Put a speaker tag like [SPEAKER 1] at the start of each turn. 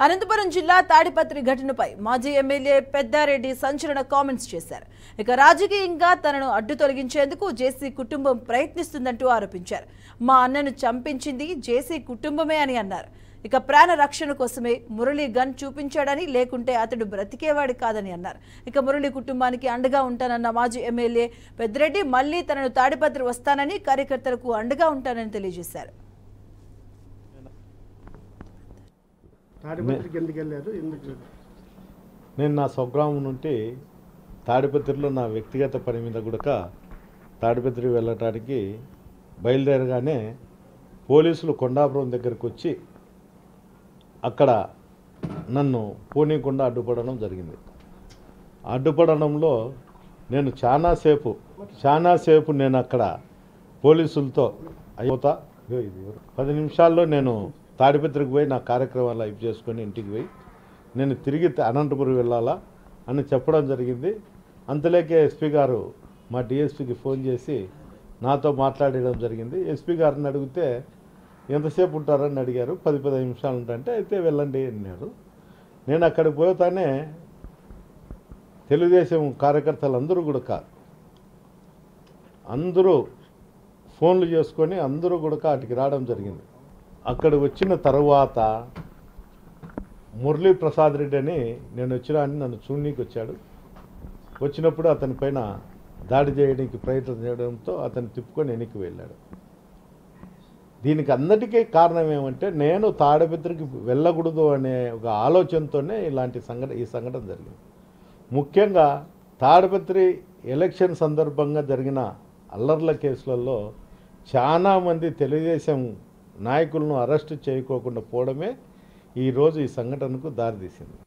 [SPEAKER 1] అనంతపురం జిల్లా తాడిపత్రి ఘటనపై మాజీ ఎమ్మెల్యే పెద్దారెడ్డి సంచలన కామెంట్స్ చేశారు. ఇక రాజకీయంగా తనను అడ్డు తొలగించేందుకు జేసీ కుటుంబం ప్రయత్నిస్తుందంటూ ఆరోపించారు. మా అన్నను చంపించింది జేసీ కుటుంబమే అని అన్నారు. ఇక ప్రాణ రక్షణ కోసమే మురళీ గన్ చూపించాడని, లేకుంటే అతడు బ్రతికేవాడి కాదని అన్నారు. ఇక మురళీ కుటుంబానికి అండగా ఉంటానన్న మాజీ ఎమ్మెల్యే పెద్దారెడ్డి మళ్లీ తనను తాడిపత్రి వస్తానని, కార్యకర్తలకు అండగా ఉంటానని తెలియజేశారు.
[SPEAKER 2] నేను నా స్వగ్రామం నుండి తాడిపత్రిలో నా వ్యక్తిగత పని మీద కూడా తాడిపత్రి వెళ్ళటానికి బయలుదేరగానే పోలీసులు కొండాపురం దగ్గరకు వచ్చి అక్కడ నన్ను పోనీకుండా అడ్డుపడడం జరిగింది. అడ్డుపడడంలో నేను చాలాసేపు నేను అక్కడ పోలీసులతో అయిపోతా 10 నిమిషాల్లో నేను తాడిపత్రికి పోయి నా కార్యక్రమాలు అయిపు చేసుకొని ఇంటికి పోయి నేను తిరిగి అనంతపురం వెళ్ళాలా అని చెప్పడం జరిగింది. అంతలేకే ఎస్పీ గారు మా డిఎస్పీకి ఫోన్ చేసి నాతో మాట్లాడడం జరిగింది. ఎస్పీ గారిని అడిగితే ఎంతసేపు ఉంటారని అడిగారు. 10-15 నిమిషాలు ఉంటాయంటే అయితే వెళ్ళండి అన్నాడు. నేను అక్కడికి పోతానే తెలుగుదేశం కార్యకర్తలందరూ కూడా అందరూ ఫోన్లు చేసుకొని అందరూ కూడా అటుకి రావడం జరిగింది. అక్కడ వచ్చిన తర్వాత మురళీ ప్రసాద్ రెడ్డి అని నేను వచ్చినా నన్ను చూడనీకి వచ్చాడు. వచ్చినప్పుడు అతని పైన దాడి చేయడానికి ప్రయత్నం చేయడంతో అతను తిప్పుకొని వెనక్కి వెళ్ళాడు. దీనికి అందరికీ కారణం ఏమంటే నేను తాడిపత్రికి వెళ్ళకూడదు అనే ఒక ఆలోచనతోనే ఈ సంఘటన జరిగింది. ముఖ్యంగా తాడిపత్రి ఎలక్షన్ సందర్భంగా జరిగిన అల్లర్ల కేసులలో చాలామంది తెలుగుదేశం నాయకులను అరెస్టు చేయకోకుండా పోవడమే ఈరోజు ఈ సంఘటనకు దారితీసింది.